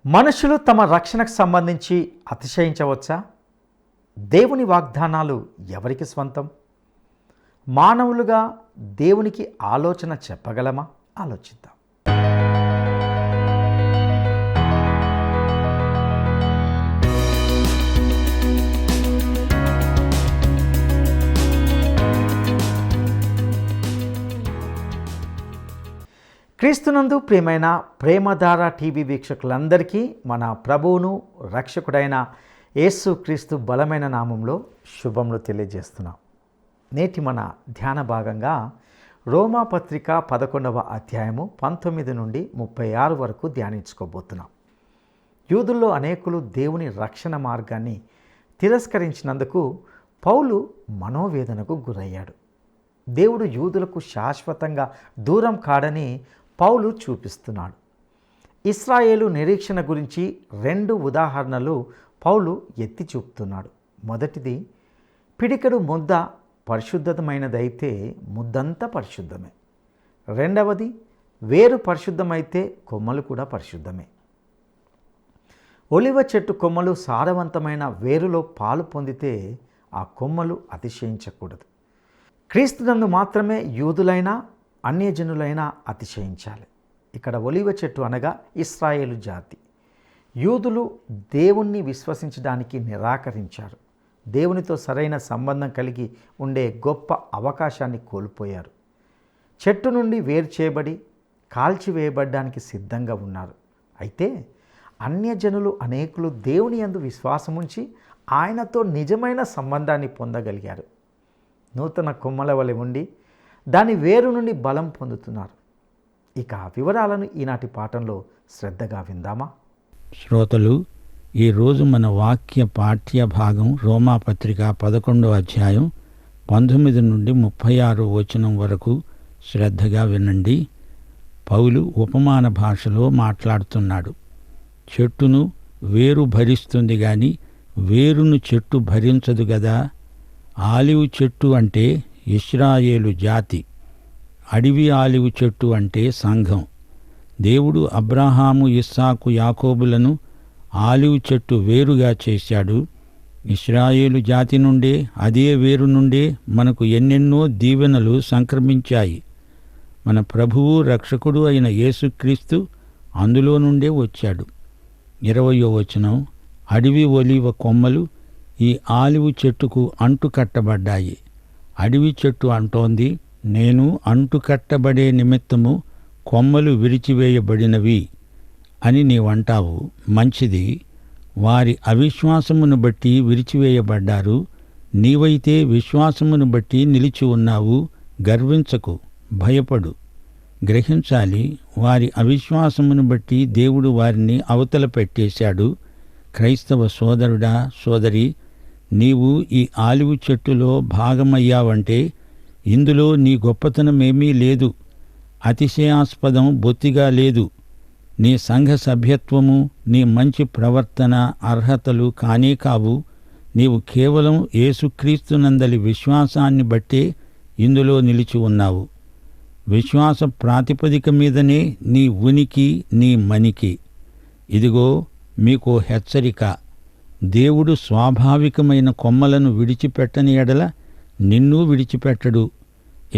మనుషులు తమ రక్షణకు సంబంధించి అతిశయించవచ్చా? దేవుని వాగ్దానాలు ఎవరికి స్వంతం? మానవులుగా దేవునికి ఆలోచన చెప్పగలమా? ఆలోచిద్దాం. క్రీస్తునందు ప్రియమైన ప్రేమధార టీవీ వీక్షకులందరికీ మన ప్రభువును రక్షకుడైన యేసు క్రీస్తు బలమైన నామంలో శుభములు తెలియజేస్తున్నాం. నేటి మన ధ్యాన భాగంగా రోమా పత్రిక 11వ అధ్యాయము 19 నుండి 36 వరకు ధ్యానించుకోబోతున్నాం. యూదుల్లో అనేకులు దేవుని రక్షణ మార్గాన్ని తిరస్కరించినందుకు పౌలు మనోవేదనకు గురయ్యాడు. దేవుడు యూదులకు శాశ్వతంగా దూరం కాడని పౌలు చూపిస్తున్నాడు. ఇశ్రాయేలు నిరీక్షణ గురించి 2 ఉదాహరణలు పౌలు ఎత్తి చూపుతున్నాడు. మొదటిది, పిడికెడు ముద్ద పరిశుద్ధమైనదైతే ముద్దంతా పరిశుద్ధమే. రెండవది, వేరు పరిశుద్ధమైతే కొమ్మలు కూడా పరిశుద్ధమే. ఒలివ చెట్టు కొమ్మలు సారవంతమైన వేరులో పాలు పొందితే ఆ కొమ్మలు అతిశయించకూడదు. క్రీస్తునందు మాత్రమే యూదులైనా అన్యజనులైనా అతిశయించాలి. ఇక్కడ ఒలివ చెట్టు అనగా ఇశ్రాయేలు జాతి. యూదులు దేవుణ్ణి విశ్వసించడానికి నిరాకరించారు. దేవునితో సరైన సంబంధం కలిగి ఉండే గొప్ప అవకాశాన్ని కోల్పోయారు. చెట్టు నుండి వేరు చేయబడి కాల్చివేయబడ్డానికి సిద్ధంగా ఉన్నారు. అయితే అన్యజనులు అనేకులు దేవుని యందు విశ్వాసముంచి ఆయనతో నిజమైన సంబంధాన్ని పొందగలిగారు. నూతన కొమ్మల వలె ఉండి దాని వేరు నుండి బలం పొందుతున్నారు. ఇక వివరాలను ఈనాటి పాఠంలో శ్రద్ధగా విందామా? శ్రోతలు, ఈరోజు మన వాక్య పాఠ్య భాగం రోమా పత్రిక 11వ అధ్యాయం 19 నుండి 36 వచనం వరకు శ్రద్ధగా వినండి. పౌలు ఉపమాన భాషలో మాట్లాడుతున్నాడు. చెట్టును వేరు భరిస్తుంది గాని వేరును చెట్టు భరించదు గదా. ఆలివ్ చెట్టు అంటే ఇశ్రాయేలు జాతి, అడవి ఆలివ్ చెట్టు అంటే సంఘం. దేవుడు అబ్రాహాము, ఇస్సాకు, యాకోబులను ఆలివ్ చెట్టు వేరుగా చేశాడు. ఇశ్రాయేలు జాతి నుండే, అదే వేరు నుండే మనకు ఎన్నెన్నో దీవెనలు సంక్రమించాయి. మన ప్రభువు రక్షకుడు అయిన యేసుక్రీస్తు అందులో నుండే వచ్చాడు. 20వ వచనం, అడవి ఒలీవ కొమ్మలు ఈ ఆలివ్ చెట్టుకు అంటుకట్టబడ్డాయి. అడవి చెట్టు అంటోంది, నేను అంటుకట్టబడే నిమిత్తము కొమ్మలు విరిచివేయబడినవి అని నీవంటావు. మంచిది, వారి అవిశ్వాసమును బట్టి విరిచివేయబడ్డారు. నీవైతే విశ్వాసమును బట్టి నిలిచి ఉన్నావు. గర్వించకు, భయపడు. గ్రహించాలి, వారి అవిశ్వాసమును బట్టి దేవుడు వారిని అవతల పెట్టేశాడు. క్రైస్తవ సోదరుడా, సోదరి, నీవు ఈ ఆలివ్ చెట్టులో భాగమయ్యావంటే ఇందులో నీ గొప్పతనమేమీ లేదు. అతిశయాస్పదం బొత్తిగా లేదు. నీ సంఘ సభ్యత్వము, నీ మంచి ప్రవర్తన, అర్హతలు కానే కావు. నీవు కేవలం యేసుక్రీస్తునందలి విశ్వాసాన్ని బట్టే ఇందులో నిలిచి ఉన్నావు. విశ్వాస ప్రాతిపదిక మీదనే నీ ఉనికి, నీ మనికి. ఇదిగో మీకో హెచ్చరిక. దేవుడు స్వాభావికమైన కొమ్మలను విడిచిపెట్టని ఎడల నిన్ను విడిచిపెట్టడు.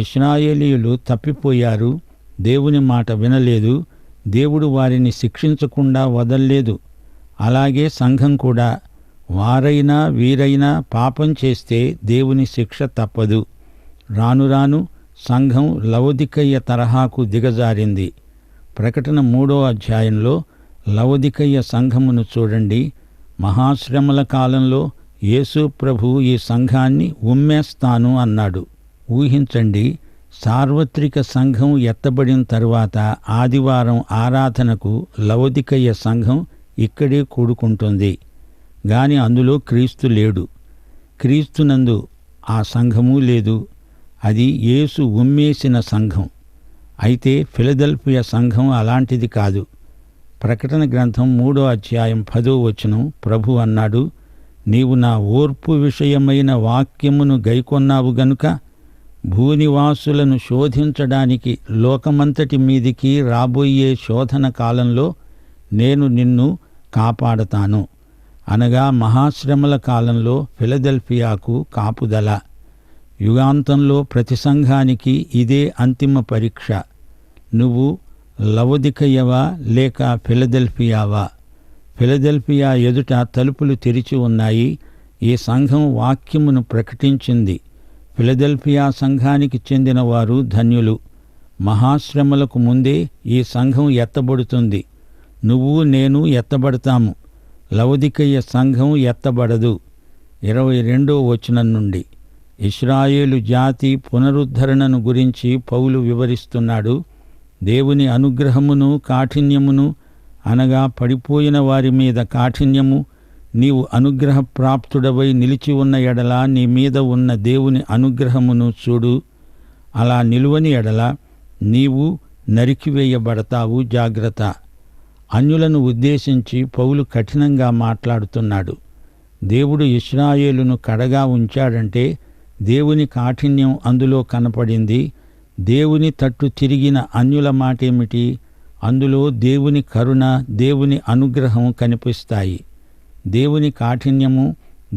ఇశ్రాయేలీయులు తప్పిపోయారు, దేవుని మాట వినలేదు. దేవుడు వారిని శిక్షించకుండా వదల్లేదు. అలాగే సంఘం కూడా. వారైనా వీరైనా పాపం చేస్తే దేవుని శిక్ష తప్పదు. రాను రాను సంఘం లవొదికయ్య తరహాకు దిగజారింది. ప్రకటన 3వ అధ్యాయంలో లవొదికయ్య సంఘమును చూడండి. మహాశ్రమల కాలంలో యేసు ప్రభు ఈ సంఘాన్ని ఉమ్మేస్తాను అన్నాడు. ఊహించండి, సార్వత్రిక సంఘం ఎత్తబడిన తరువాత ఆదివారం ఆరాధనకు లవొదికయ్య సంఘం ఇక్కడే కూడుకుంటుంది. గాని అందులో క్రీస్తు లేడు. క్రీస్తునందు ఆ సంఘము లేదు. అది యేసు ఉమ్మేసిన సంఘం. అయితే ఫిలదెల్ఫియా సంఘం అలాంటిది కాదు. ప్రకటన గ్రంథం 3వ అధ్యాయం 10వ వచనం ప్రభు అన్నాడు, నీవు నా ఓర్పు విషయమైన వాక్యమును గైకొన్నావు గనుక భూనివాసులను శోధించడానికి లోకమంతటి మీదికి రాబోయే శోధన కాలంలో నేను నిన్ను కాపాడతాను. అనగా మహాశ్రమల కాలంలో ఫిలదెల్ఫియాకు కాపుదల. యుగాంతంలో ప్రతి సంఘానికి ఇదే అంతిమ పరీక్ష. నువ్వు లవొదికయవా లేక ఫిలదెల్ఫియావా? ఫిలదెల్ఫియా ఎదుట తలుపులు తెరిచి ఉన్నాయి. ఈ సంఘం వాక్యమును ప్రకటించింది. ఫిలదెల్ఫియా సంఘానికి చెందిన వారు ధన్యులు. మహాశ్రమలకు ముందే ఈ సంఘం ఎత్తబడుతుంది. నువ్వు నేను ఎత్తబడతాము. లవొదికయ సంఘం ఎత్తబడదు. 22వ వచనం నుండి ఇశ్రాయేలు జాతి పునరుద్ధరణను గురించి పౌలు వివరిస్తున్నాడు. దేవుని అనుగ్రహమును కాఠిన్యమును, అనగా పడిపోయిన వారి మీద కాఠిన్యము, నీవు అనుగ్రహప్రాప్తుడవై నిలిచి ఉన్న ఎడల నీ మీద ఉన్న దేవుని అనుగ్రహమును చూడు. అలా నిలువని ఎడల నీవు నరికివేయబడతావు. జాగ్రత్త. అన్యులను ఉద్దేశించి పౌలు కఠినంగా మాట్లాడుతున్నాడు. దేవుడు ఇశ్రాయేలును కడగా ఉంచాడంటే దేవుని కాఠిన్యం అందులో కనపడింది. దేవుని తట్టు తిరిగిన అన్యుల మాటేమిటి? అందులో దేవుని కరుణ, దేవుని అనుగ్రహం కనిపిస్తాయి. దేవుని కాఠిన్యము,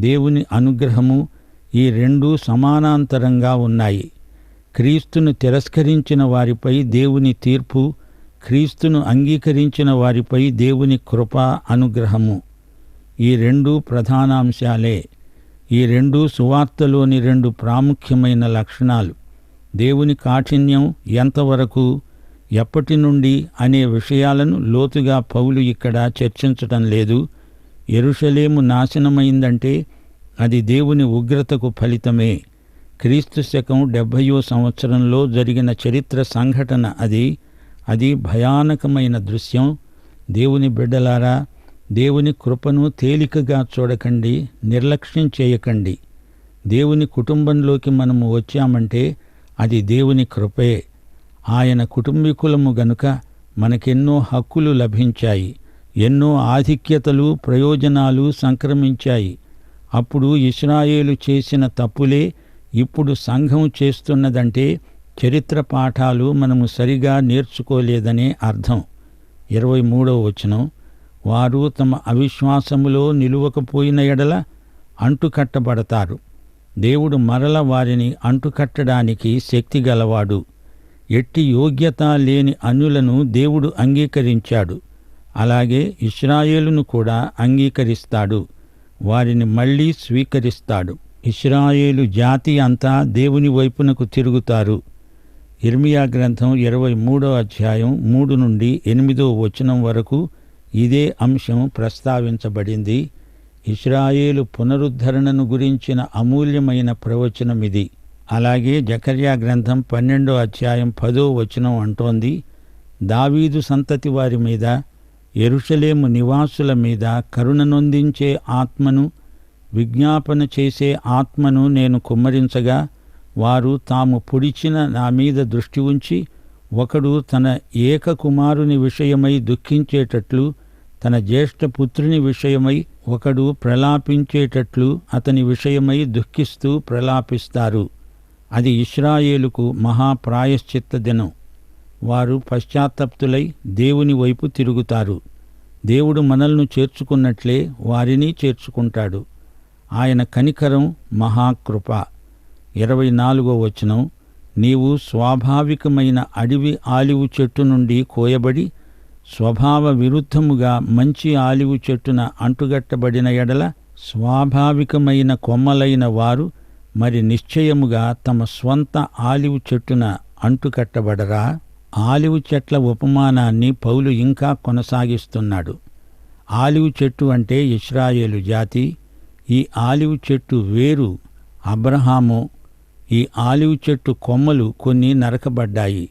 దేవుని అనుగ్రహము ఈ రెండూ సమానాంతరంగా ఉన్నాయి. క్రీస్తును తిరస్కరించిన వారిపై దేవుని తీర్పు, క్రీస్తును అంగీకరించిన వారిపై దేవుని కృప, అనుగ్రహము. ఈ రెండూ ప్రధానాంశాలే. ఈ రెండూ సువార్తలోని రెండు ప్రాముఖ్యమైన లక్షణాలు. దేవుని కాఠిన్యం ఎంతవరకు, ఎప్పటి నుండి అనే విషయాలను లోతుగా పౌలు ఇక్కడ చర్చించటం లేదు. యెరూషలేము నాశనమైందంటే అది దేవుని ఉగ్రతకు ఫలితమే. క్రీస్తు శకం 70వ సంవత్సరంలో జరిగిన చరిత్ర సంఘటన అది భయానకమైన దృశ్యం. దేవుని బిడ్డలారా, దేవుని కృపను తేలికగా చూడకండి, నిర్లక్ష్యం చేయకండి. దేవుని కుటుంబంలోకి మనము వచ్చామంటే అది దేవుని కృపే. ఆయన కుటుంబీకులము గనుక మనకెన్నో హక్కులు లభించాయి, ఎన్నో ఆధిక్యతలు, ప్రయోజనాలు సంక్రమించాయి. అప్పుడు ఇశ్రాయేలు చేసిన తప్పులే ఇప్పుడు సంఘం చేస్తున్నదంటే చరిత్ర పాఠాలు మనము సరిగా నేర్చుకోలేదనే అర్థం. 23వ వచనం, వారు తమ అవిశ్వాసములో నిలువకపోయిన ఎడల అంటుకట్టబడతారు. దేవుడు మరల వారిని అంటుకట్టడానికి శక్తి గలవాడు. ఎట్టి యోగ్యత లేని అన్యులను దేవుడు అంగీకరించాడు. అలాగే ఇశ్రాయేలును కూడా అంగీకరిస్తాడు. వారిని మళ్ళీ స్వీకరిస్తాడు. ఇశ్రాయేలు జాతి అంతా దేవుని వైపునకు తిరుగుతారు. ఇర్మియా గ్రంథం 23వ అధ్యాయం 3 నుండి 8వ వచనం వరకు ఇదే అంశం ప్రస్తావించబడింది. ఇశ్రాయేలు పునరుద్ధరణను గురించిన అమూల్యమైన ప్రవచనమిది. అలాగే జకర్యా గ్రంథం 12వ అధ్యాయం 10వ వచనం అంటోంది, దావీదు సంతతి వారి మీద, యెరూషలేము నివాసుల మీద కరుణనొందించే ఆత్మను, విజ్ఞాపన చేసే ఆత్మను నేను కుమ్మరించగా వారు తాము పొడిచిన నా మీద దృష్టి ఉంచి, ఒకడు తన ఏకకుమారుని విషయమై దుఃఖించేటట్లు, తన జ్యేష్ఠపుత్రుని విషయమై ఒకడు ప్రలాపించేటట్లు అతని విషయమై దుఃఖిస్తూ ప్రలాపిస్తారు. అది ఇశ్రాయేలుకు మహాప్రాయశ్చిత్త దినం. వారు పశ్చాత్తప్తులై దేవుని వైపు తిరుగుతారు. దేవుడు మనల్ని చేర్చుకున్నట్లే వారిని చేర్చుకుంటాడు. ఆయన కనికరం మహాకృప. 24వ వచనం, నీవు స్వాభావికమైన అడవి ఆలివు చెట్టు నుండి కోయబడి స్వభావ విరుద్ధముగా మంచి ఆలివు చెట్టున అంటుగట్టబడిన ఎడల స్వాభావికమైన కొమ్మలైన వారు మరి నిశ్చయముగా తమ స్వంత ఆలివు చెట్టున అంటుకట్టబడరా? ఆలివు చెట్ల ఉపమానాన్ని పౌలు ఇంకా కొనసాగిస్తున్నాడు. ఆలివు చెట్టు అంటే ఇశ్రాయేలు జాతి. ఈ ఆలివు చెట్టు వేరు అబ్రహాము. ఈ ఆలివు చెట్టు కొమ్మలు కొన్ని నరకబడ్డాయి.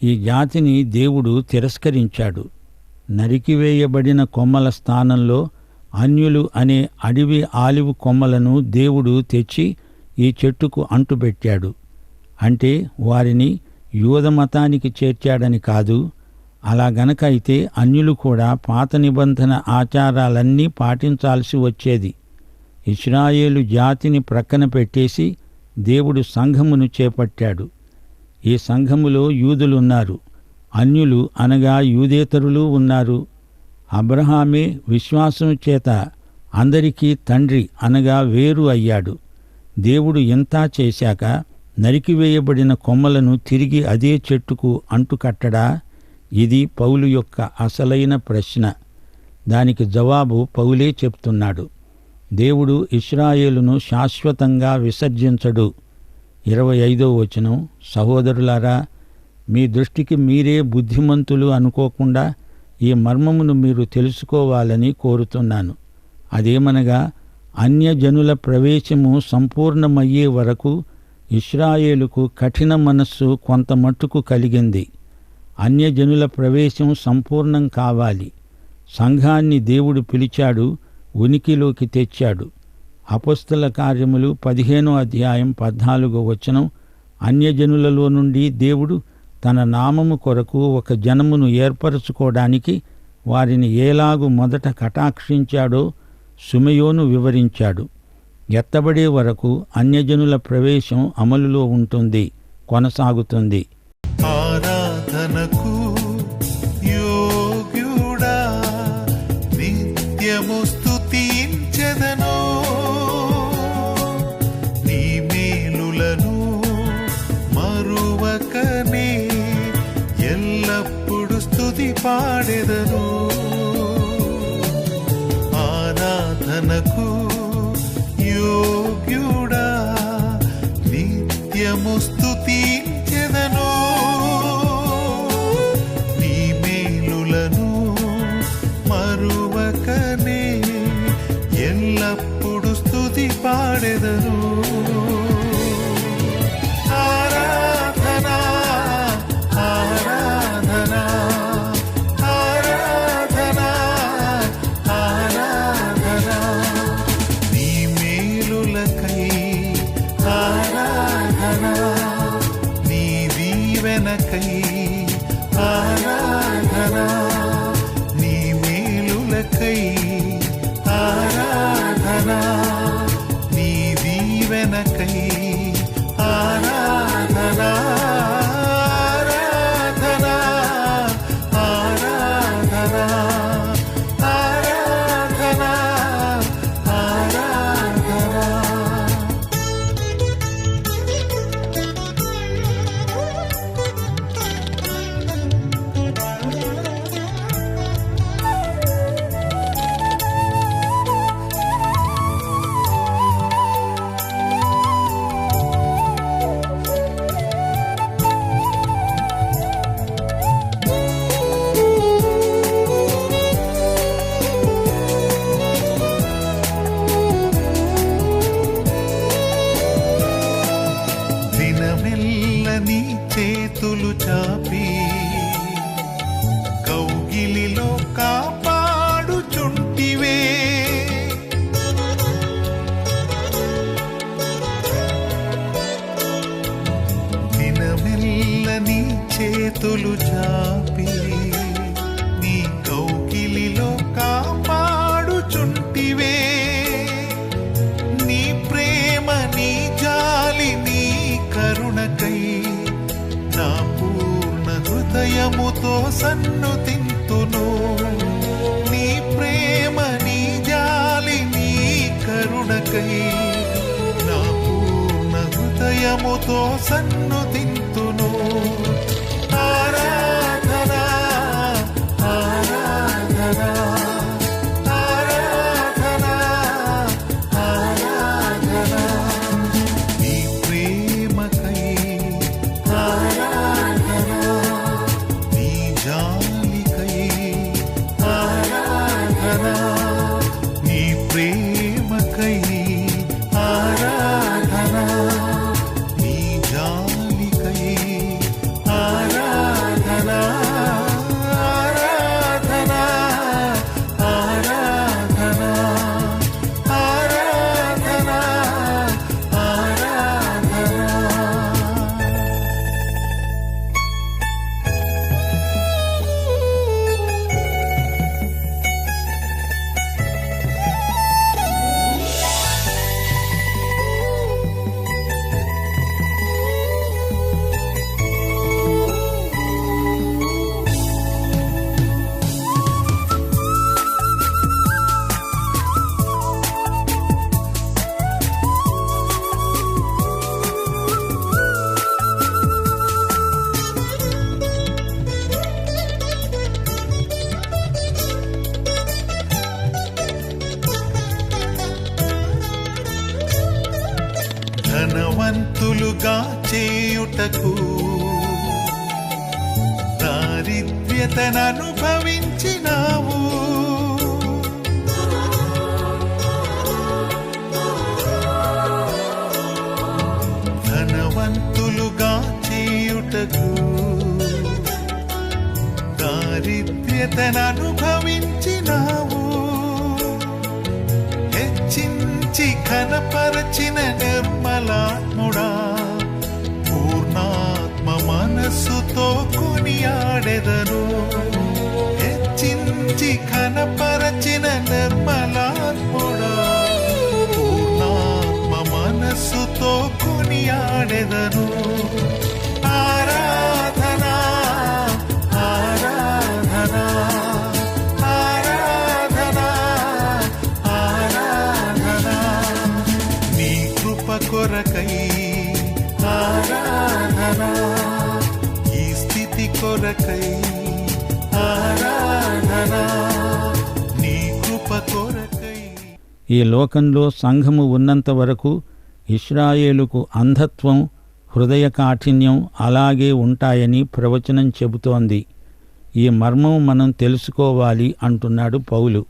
ఈ జాతిని దేవుడు తిరస్కరించాడు. నరికివేయబడిన కొమ్మల స్థానంలో అన్యులు అనే అడవి ఆలివు కొమ్మలను దేవుడు తెచ్చి ఈ చెట్టుకు అంటుబెట్టాడు. అంటే వారిని యూదమతానికి చేర్చాడని కాదు. అలా గనక అయితే అన్యులు కూడా పాత నిబంధన ఆచారాలన్నీ పాటించాల్సి వచ్చేది. ఇశ్రాయేలు జాతిని ప్రక్కన పెట్టేసి దేవుడు సంఘమును చేపట్టాడు. ఈ సంఘములో యూదులున్నారు, అన్యులు అనగా యూదేతరులు ఉన్నారు. అబ్రహామే విశ్వాసం చేత అందరికీ తండ్రి అనగా వేరు అయ్యాడు. దేవుడు ఇంతా చేశాక నరికివేయబడిన కొమ్మలను తిరిగి అదే చెట్టుకు అంటుకట్టడా? ఇది పౌలు యొక్క అసలైన ప్రశ్న. దానికి జవాబు పౌలే చెప్తున్నాడు. దేవుడు ఇశ్రాయేలును శాశ్వతంగా విసర్జించడు. 25వ వచనం, సహోదరులారా, మీ దృష్టికి మీరే బుద్ధిమంతులు అనుకోకుండా ఈ మర్మమును మీరు తెలుసుకోవాలని కోరుతున్నాను. అదేమనగా, అన్యజనుల ప్రవేశము సంపూర్ణమయ్యే వరకు ఇశ్రాయేలుకు కఠిన మనస్సు కొంతమట్టుకు కలిగింది. అన్యజనుల ప్రవేశం సంపూర్ణం కావాలి. సంఘాన్ని దేవుడు పిలిచాడు, ఉనికిలోకి తెచ్చాడు. అపొస్తల కార్యములు 15వ అధ్యాయం 14వ వచనం, అన్యజనులలో నుండి దేవుడు తన నామము కొరకు ఒక జనమును ఏర్పరచుకోవడానికి వారిని ఏలాగు మొదట కటాక్షించాడో సుమయోను వివరించాడు. ఎత్తబడే వరకు అన్యజనుల ప్రవేశం అమలులో ఉంటుంది, కొనసాగుతుంది. ఆరాధనకు యోగ్యుడా, నిత్యము స్తుతించెదను, నీ మేలులను మరువకనే ఎల్లప్పుడు స్తుతి పాడెదను. ఆరాధనకు యోగ్యుడా, నిత్యము స్తుతించెదను, నీ మేలులను మరువకనే ఎల్లప్పుడు స్తుతి పాడెదను. ఆరాధనా ఆరాధనా ఆరాధనా ఆరాధనా, నీ మేలులకై ఆరాధనా, నీ దీవెనకై ఆరాధనా, నీ మేలులకై ఆరాధనా, నీ దీవెనకై ఆరాధనా, ఆరాధనా ఆరాధనా ఆరాధనా ఆరాధనా. దినమెల్ల నీ చేతులు చాపి కౌగిలిలో కాపాడుచుంటివే, దినమెల్ల నీ చేతులు చాపి నీ కౌగిలిలో కాపాడుచుంటివే, నీ ప్రేమ నీ జాలి నీ కరుణకై నా పూర్ణ హృదయముతో సన్నుతింతును, నీ ప్రేమ నీ జాలి నీ కరుణకై నా పూర్ణ హృదయముతో సన్నుతింతును. ఆరాధనా ఆరాధనా ఆరాధనా ఆరాధనా, నీ ప్రేమకై ఆరాధనా, నీ జాలికై ఆరాధనా, నీ ప్రేమకై ఆరాధనా, నీ జాలికై ధనవంతులుగా చేయుటకు దారిద్ర్యతను అనుభవించినావు. ధనవంతులుగా చేయుటకు దారిద్ర్యతను అనుభవించినావు. హెచ్చించి ఘనపరచిన నిర్మలాత్ముడా, పూర్ణాత్మ మనస్సుతో కొనియాడెదను. హెచ్చించి ఘనపరచిన నిర్మలాత్ముడా, పూర్ణాత్మ మనస్సుతో కొనియాడెదను. ఆరాధనా ఆరాధనా ఆరాధనా ఆరాధనా నీ కృప కొరకై ఆరాధనా, ఈ స్థితి కొరకై ఆరాధనా, నీ కృప కొరకై. ఈ లోకంలో సంఘము ఉన్నంత వరకు ఇశ్రాయేలుకు అంధత్వం, హృదయ కాఠిన్యం అలాగే ఉంటాయని ప్రవచనం చెబుతోంది. ఈ మర్మం మనం తెలుసుకోవాలి అంటున్నాడు పౌలు.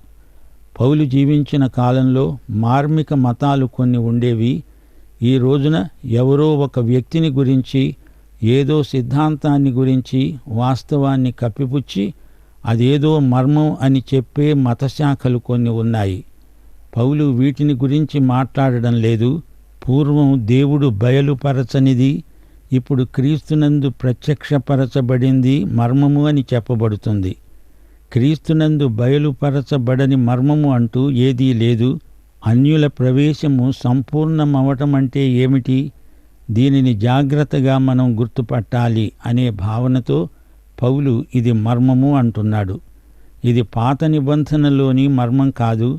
పౌలు జీవించిన కాలంలో మార్మిక మతాలు కొన్ని ఉండేవి. ఈ రోజున ఎవరో ఒక వ్యక్తిని గురించి, ఏదో సిద్ధాంతాన్ని గురించి వాస్తవాన్ని కప్పిపుచ్చి అదేదో మర్మం అని చెప్పే మతశాఖలు కొన్ని ఉన్నాయి. పౌలు వీటిని గురించి మాట్లాడడం లేదు. పూర్వం దేవుడు బయలుపరచనిది ఇప్పుడు క్రీస్తునందు ప్రత్యక్షపరచబడింది మర్మము అని చెప్పబడుతుంది. క్రీస్తునందు బయలుపరచబడని మర్మము అంటూ ఏదీ లేదు. అన్యుల ప్రవేశము సంపూర్ణమవటం అంటే ఏమిటి? దీనిని జాగ్రత్తగా మనం గుర్తుపట్టాలి అనే భావనతో పౌలు ఇది మర్మము అంటున్నాడు. ఇది పాత నిబంధనలోని మర్మం కాదు.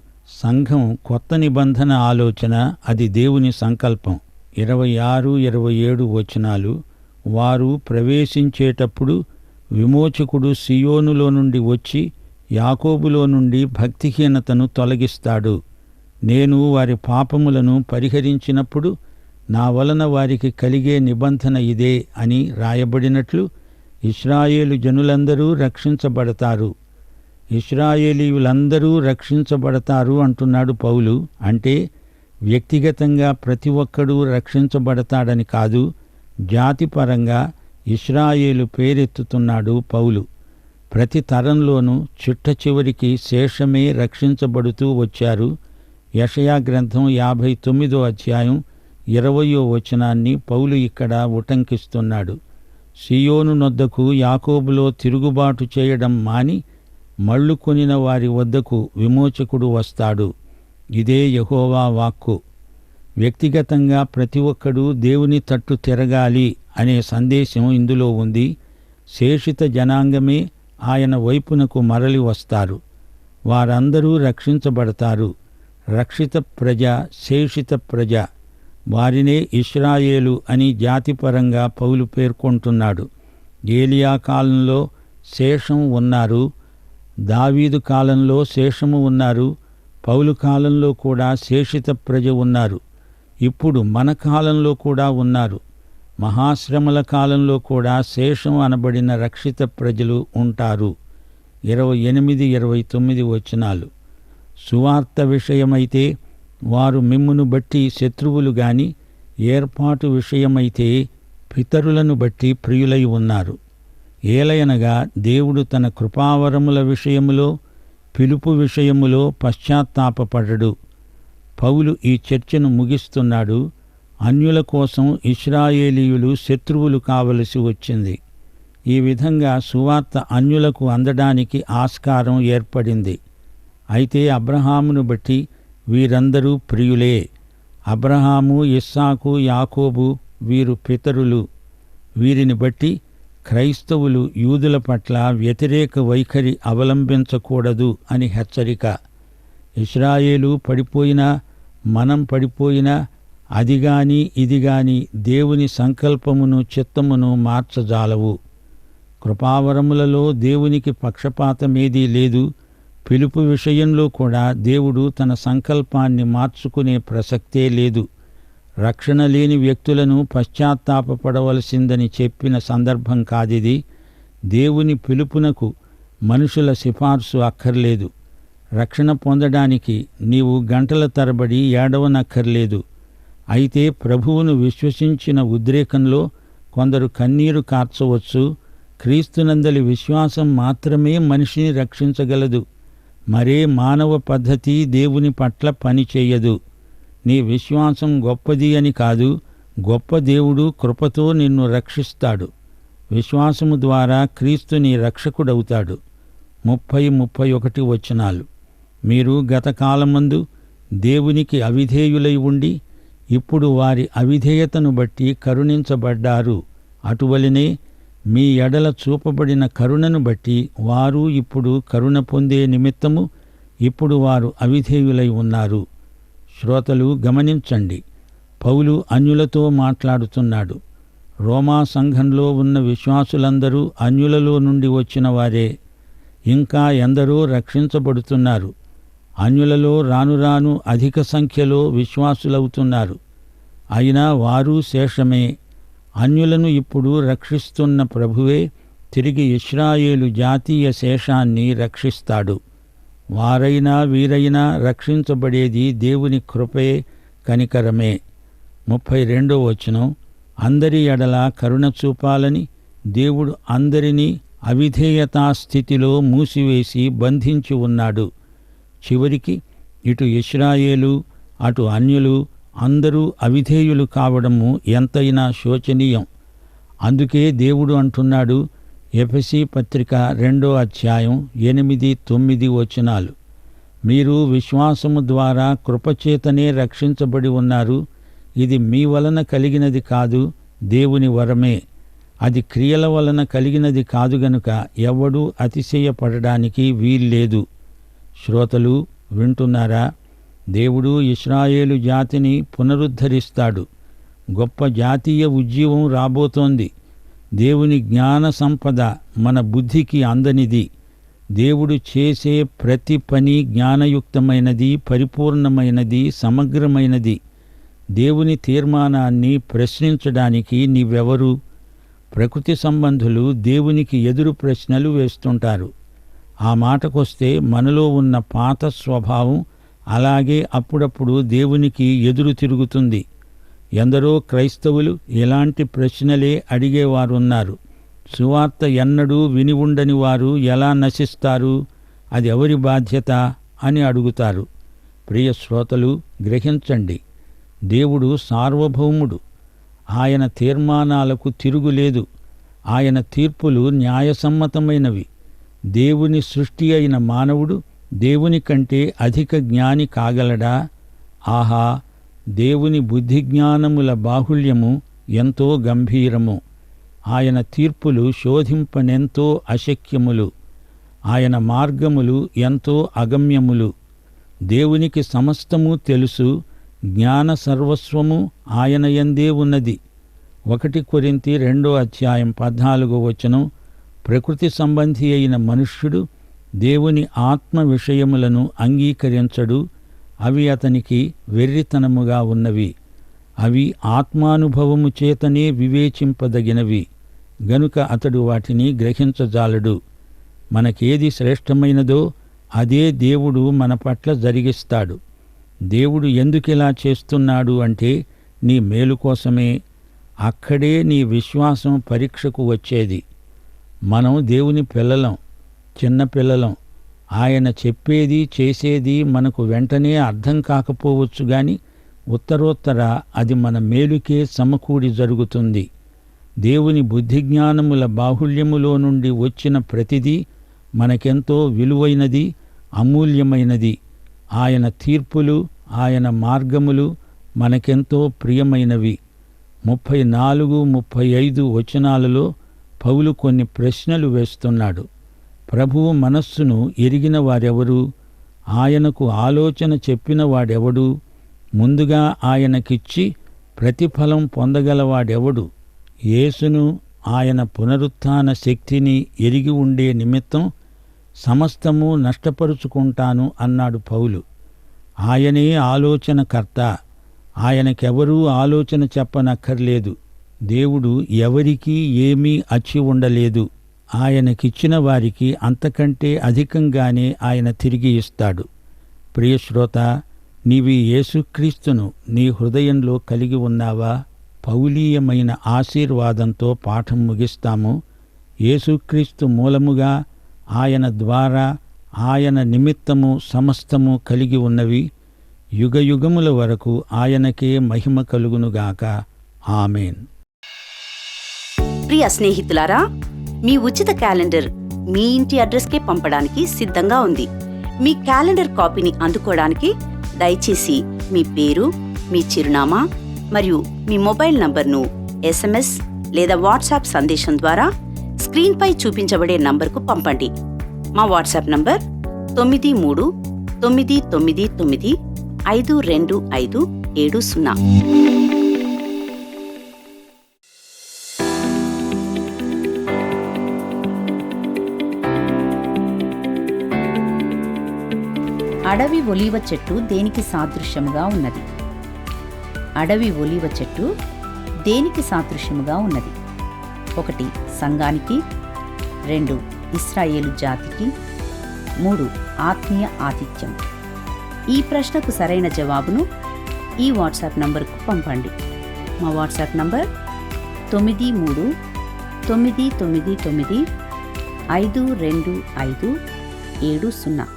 సంఘం కొత్త నిబంధన ఆలోచన, అది దేవుని సంకల్పం. 26, 27 వచనాలు. వారు ప్రవేశించేటప్పుడు విమోచకుడు సియోనులో నుండి వచ్చి యాకోబులో నుండి భక్తిహీనతను తొలగిస్తాడు. నేను వారి పాపములను పరిహరించినప్పుడు నా వలన వారికి కలిగే నిబంధన ఇదే అని రాయబడినట్లు ఇశ్రాయేలు జనులందరూ రక్షించబడతారు. ఇశ్రాయేలీయులందరూ రక్షించబడతారు అంటున్నాడు పౌలు. అంటే వ్యక్తిగతంగా ప్రతి ఒక్కడూ రక్షించబడతాడని కాదు, జాతిపరంగా ఇశ్రాయేలు పేరెత్తుతున్నాడు పౌలు. ప్రతి తరంలోనూ చిట్ట చివరికి శేషమే రక్షించబడుతూ వచ్చారు. యెషయా గ్రంథం 59వ అధ్యాయం 20వ వచనాన్ని పౌలు ఇక్కడ ఉటంకిస్తున్నాడు. సియోను నొద్దకు యాకోబులో తిరుగుబాటు చేయడం మాని మళ్ళుకొనిన వారి వద్దకు విమోచకుడు వస్తాడు. ఇదే యెహోవా వాక్కు. వ్యక్తిగతంగా ప్రతి ఒక్కడూ దేవుని తట్టు తిరగాలి అనే సందేశం ఇందులో ఉంది. శేషిత జనాంగమే ఆయన వైపునకు మరలి వస్తారు. వారందరూ రక్షించబడతారు. రక్షిత ప్రజ, శేషిత ప్రజ, వారినే ఇశ్రాయేలు అని జాతిపరంగా పౌలు పేర్కొంటున్నాడు. ఏలియా కాలంలో శేషం ఉన్నారు, దావీదు కాలంలో శేషము ఉన్నారు, పౌలు కాలంలో కూడా శేషిత ప్రజ ఉన్నారు. ఇప్పుడు మన కాలంలో కూడా ఉన్నారు. మహాశ్రమల కాలంలో కూడా శేషం అనబడిన రక్షిత ప్రజలు ఉంటారు. 28, 29 వచనాలు. సువార్త విషయమైతే వారు మిమ్మును బట్టి శత్రువులు గాని, ఏర్పాటు విషయమైతే పితరులను బట్టి ప్రియులై ఉన్నారు. ఏలయనగా దేవుడు తన కృపావరముల విషయములో, పిలుపు విషయములో పశ్చాత్తాపపడడు. పౌలు ఈ చర్చను ముగిస్తున్నాడు. అన్యుల కోసం ఇశ్రాయేలీయులు శత్రువులు కావలసి వచ్చింది. ఈ విధంగా సువార్త అన్యులకు అందడానికి ఆస్కారం ఏర్పడింది. అయితే అబ్రహామును బట్టి వీరందరూ ప్రియులే. అబ్రహాము, ఇస్సాకు, యాకోబు వీరు పితరులు. వీరిని బట్టి క్రైస్తవులు యూదుల పట్ల వ్యతిరేక వైఖరి అవలంబించకూడదు అని హెచ్చరిక. ఇశ్రాయేలు పడిపోయినా, మనం పడిపోయినా అది గాని ఇది గాని దేవుని సంకల్పమును చిత్తమును మార్చజాలవు. కృపావరములలో దేవునికి పక్షపాతమేదీ లేదు. పిలుపు విషయంలో కూడా దేవుడు తన సంకల్పాన్ని మార్చుకునే ప్రసక్తే లేదు. రక్షణ లేని వ్యక్తులను పశ్చాత్తాపపడవలసిందని చెప్పిన సందర్భం కాదిది. దేవుని పిలుపునకు మనుషుల సిఫార్సు అక్కర్లేదు. రక్షణ పొందడానికి నీవు గంటల తరబడి ఏడవనక్కర్లేదు. అయితే ప్రభువును విశ్వసించిన ఉద్రేకంలో కొందరు కన్నీరు కార్చవచ్చు. క్రీస్తునందలి విశ్వాసం మాత్రమే మనిషిని రక్షించగలదు. మరే మానవ పద్ధతి దేవుని పట్ల పనిచేయదు. నీ విశ్వాసం గొప్పది అని కాదు, గొప్ప దేవుడు కృపతో నిన్ను రక్షిస్తాడు. విశ్వాసము ద్వారా క్రీస్తు నీ రక్షకుడవుతాడు. 30-31 వచనాలు. మీరు గతకాలమందు దేవునికి అవిధేయులై ఉండి ఇప్పుడు వారి అవిధేయతను బట్టి కరుణించబడ్డారు. అటువలనే మీ ఎడల చూపబడిన కరుణను బట్టి వారు ఇప్పుడు కరుణ పొందే నిమిత్తము ఇప్పుడు వారు అవిధేయులై ఉన్నారు. శ్రోతలు గమనించండి, పౌలు అన్యులతో మాట్లాడుతున్నాడు. రోమా సంఘంలో ఉన్న విశ్వాసులందరూ అన్యులలో నుండి వచ్చిన వారే. ఇంకా ఎందరో రక్షించబడుతున్నారు. అన్యులలో రాను రాను అధిక సంఖ్యలో విశ్వాసులవుతున్నారు. అయినా వారు శేషమే. అన్యులను ఇప్పుడు రక్షిస్తున్న ప్రభువే తిరిగి ఇశ్రాయేలు జాతీయ శేషాన్ని రక్షిస్తాడు. వారైనా వీరైనా రక్షించబడేది దేవుని కృపే, కనికరమే. 32వ వచనం. అందరి ఎడల కరుణ చూపాలని దేవుడు అందరినీ అవిధేయతా స్థితిలో మూసివేసి బంధించి ఉన్నాడు. చివరికి ఇటు ఇశ్రాయేలు అటు అన్యులు అందరూ అవిధేయులు కావడము ఎంతైనా శోచనీయం. అందుకే దేవుడు అంటున్నాడు, ఎఫెసీ పత్రిక 2వ అధ్యాయం 8-9 వచనాలు, మీరు విశ్వాసము ద్వారా కృపచేతనే రక్షించబడి ఉన్నారు. ఇది మీ వలన కలిగినది కాదు, దేవుని వరమే. అది క్రియల వలన కలిగినది కాదు గనుక ఎవడూ అతిశయపడడానికి వీల్లేదు. శ్రోతలు వింటున్నారా? దేవుడు ఇశ్రాయేలు జాతిని పునరుద్ధరిస్తాడు. గొప్ప జాతీయ ఉజ్జీవం రాబోతోంది. దేవుని జ్ఞాన సంపద మన బుద్ధికి అందనిది. దేవుడు చేసే ప్రతి పని జ్ఞానయుక్తమైనది, పరిపూర్ణమైనది, సమగ్రమైనది. దేవుని తీర్మానాన్ని ప్రశ్నించడానికి నీవెవరు? ప్రకృతి సంబంధులు దేవునికి ఎదురు ప్రశ్నలు వేస్తుంటారు. ఆ మాటకొస్తే మనలో ఉన్న పాత స్వభావం అలాగే అప్పుడప్పుడు దేవునికి ఎదురు తిరుగుతుంది. ఎందరో క్రైస్తవులు ఇలాంటి ప్రశ్నలే అడిగేవారున్నారు. సువార్త ఎన్నడూ విని ఉండని వారు ఎలా నశిస్తారు? అది ఎవరి బాధ్యత అని అడుగుతారు. ప్రియ శ్రోతలు గ్రహించండి, దేవుడు సార్వభౌముడు. ఆయన తీర్మానాలకు తిరుగులేదు. ఆయన తీర్పులు న్యాయసమ్మతమైనవి. దేవుని సృష్టి అయిన మానవుడు దేవుని కంటే అధిక జ్ఞాని కాగలడా? ఆహా, దేవుని బుద్ధిజ్ఞానముల బాహుళ్యము ఎంతో గంభీరము. ఆయన తీర్పులు శోధింపనెంతో అశక్యములు. ఆయన మార్గములు ఎంతో అగమ్యములు. దేవునికి సమస్తము తెలుసు. జ్ఞాన సర్వస్వము ఆయన యందే ఉన్నది. 1 కొరింథీ 2వ అధ్యాయం 14వ వచనం. ప్రకృతి సంబంధి అయిన మనుష్యుడు దేవుని ఆత్మ విషయములను అంగీకరించడు. అవి అతనికి వెర్రితనముగా ఉన్నవి. అవి ఆత్మానుభవము చేతనే వివేచింపదగినవి గనుక అతడు వాటిని గ్రహించజాలడు. మనకేది శ్రేష్టమైనదో అదే దేవుడు మన పట్ల జరిగిస్తాడు. దేవుడు ఎందుకిలా చేస్తున్నాడు అంటే నీ మేలు కోసమే. అక్కడే నీ విశ్వాసం పరీక్షకు వచ్చేది. మనం దేవుని పిల్లలం, చిన్నపిల్లలం. ఆయన చెప్పేది చేసేది మనకు వెంటనే అర్థం కాకపోవచ్చు గాని ఉత్తరోత్తర అది మన మేలుకే సమకూడి జరుగుతుంది. దేవుని బుద్ధిజ్ఞానముల బాహుళ్యములో నుండి వచ్చిన ప్రతిదీ మనకెంతో విలువైనది, అమూల్యమైనది. ఆయన తీర్పులు, ఆయన మార్గములు మనకెంతో ప్రియమైనవి. 34-35 వచనాలలో పౌలు కొన్ని ప్రశ్నలు వేస్తున్నాడు. ప్రభువు మనస్సును ఎరిగిన వారెవరు? ఆయనకు ఆలోచన చెప్పిన వాడెవడు? ముందుగా ఆయనకిచ్చి ప్రతిఫలం పొందగలవాడెవడు? యేసును, ఆయన పునరుత్థాన శక్తిని ఎరిగి ఉండే నిమిత్తం సమస్తము నష్టపరుచుకుంటాను అన్నాడు పౌలు. ఆయనే ఆలోచనకర్త. ఆయనకెవరూ ఆలోచన చెప్పనక్కర్లేదు. దేవుడు ఎవరికీ ఏమీ అచ్చి ఉండలేదు. ఆయనకిచ్చిన వారికి అంతకంటే అధికంగానే ఆయన తిరిగి ఇస్తాడు. ప్రియశ్రోత, నీవి యేసుక్రీస్తును నీ హృదయంలో కలిగి ఉన్నావా? పౌలీయమైన ఆశీర్వాదంతో పాఠం ముగిస్తాము. యేసుక్రీస్తు మూలముగా, ఆయన ద్వారా, ఆయన నిమిత్తము సమస్తము కలిగి ఉన్నవి. యుగయుగముల వరకు ఆయనకే మహిమ కలుగునుగాక. ఆమేన్. ప్రియ స్నేహితులారా, మీ ఉచిత క్యాలెండర్ మీ ఇంటి అడ్రస్కే పంపడానికి సిద్ధంగా ఉంది. మీ క్యాలెండర్ కాపీని అందుకోవడానికి దయచేసి మీ పేరు, మీ చిరునామా మరియు మీ మొబైల్ నంబర్ను SMS లేదా వాట్సాప్ సందేశం ద్వారా స్క్రీన్పై చూపించబడే నంబర్కు పంపండి. మా వాట్సాప్ నంబర్ 9399952570. అడవి ఒలీవ చెట్టు దేనికి సాదృశ్యముగా ఉన్నది? అడవి ఒలీవ చెట్టు దేనికి సాదృశ్యముగా ఉన్నది? 1 సంఘానికి, 2 ఇశ్రాయేలు జాతికి, 3 ఆత్మీయ ఆతిథ్యం. ఈ ప్రశ్నకు సరైన జవాబును ఈ వాట్సాప్ నంబర్కు పంపండి. మా వాట్సాప్ నంబర్ 9399952570.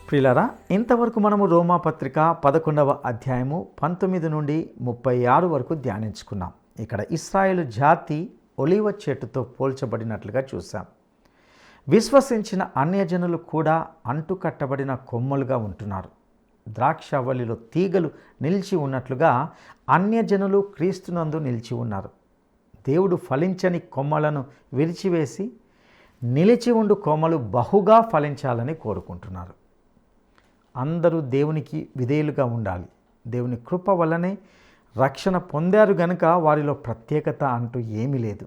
ప్రియులారా, ఇంతవరకు మనము రోమాపత్రిక 11వ అధ్యాయము 19 నుండి 36 వరకు ధ్యానించుకున్నాం. ఇక్కడ ఇశ్రాయేలు జాతి ఒలీవ చెట్టుతో పోల్చబడినట్లుగా చూసాం. విశ్వసించిన అన్యజనులు కూడా అంటుకట్టబడిన కొమ్మలుగా ఉంటున్నారు. ద్రాక్షవల్లిలో తీగలు నిలిచి ఉన్నట్లుగా అన్యజనులు క్రీస్తునందు నిలిచి ఉన్నారు. దేవుడు ఫలించని కొమ్మలను విరిచివేసి నిలిచి ఉండు కొమ్మలు బహుగా ఫలించాలని కోరుకుంటున్నారు. అందరూ దేవునికి విధేయులుగా ఉండాలి. దేవుని కృప వల్లనే రక్షణ పొందారు గనుక వారిలో ప్రత్యేకత అంటూ ఏమీ లేదు.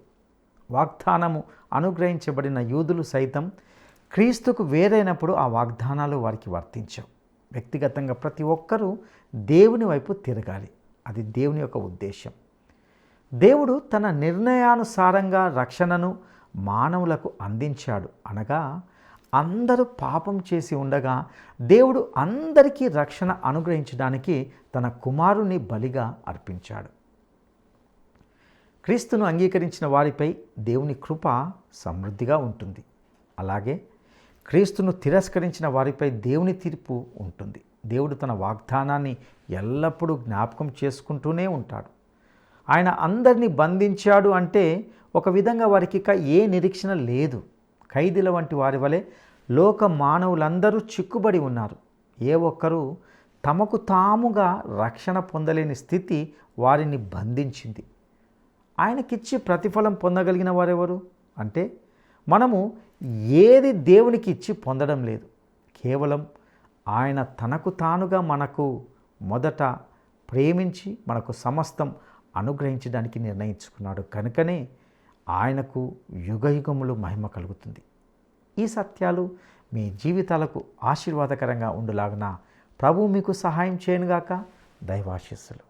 వాగ్దానము అనుగ్రహించబడిన యూదులు సైతం క్రీస్తుకు వేరైనప్పుడు ఆ వాగ్దానాలు వారికి వర్తించవు. వ్యక్తిగతంగా ప్రతి ఒక్కరూ దేవుని వైపు తిరగాలి. అది దేవుని యొక్క ఉద్దేశం. దేవుడు తన నిర్ణయానుసారంగా రక్షణను మానవులకు అందించాడు. అనగా అందరూ పాపం చేసి ఉండగా దేవుడు అందరికీ రక్షణ అనుగ్రహించడానికి తన కుమారుని బలిగా అర్పించాడు. క్రీస్తును అంగీకరించిన వారిపై దేవుని కృప సమృద్ధిగా ఉంటుంది. అలాగే క్రీస్తును తిరస్కరించిన వారిపై దేవుని తీర్పు ఉంటుంది. దేవుడు తన వాగ్దానాన్ని ఎల్లప్పుడూ జ్ఞాపకం చేసుకుంటూనే ఉంటాడు. ఆయన అందరినీ బంధించాడు అంటే ఒక విధంగా వారికి ఇక ఏ నిరీక్షణ లేదు. ఖైదీల వంటి వారి వలె లోక మానవులందరూ చిక్కుబడి ఉన్నారు. ఏ ఒక్కరూ తమకు తాముగా రక్షణ పొందలేని స్థితి వారిని బంధించింది. ఆయనకిచ్చి ప్రతిఫలం పొందగలిగిన వారెవరు అంటే మనము ఏది దేవునికి ఇచ్చి పొందడం లేదు. కేవలం ఆయన తనకు తానుగా మనకు మొదట ప్రేమించి మనకు సమస్తం అనుగ్రహించడానికి నిర్ణయించుకున్నాడు. కనుకనే ఆయనకు యుగయుగములు మహిమ కలుగుతుంది. ఈ సత్యాలు మీ జీవితాలకు ఆశీర్వాదకరంగా ఉండులాగున ప్రభువు మీకు సహాయం చేయనుగాక. దైవాశీస్సులు.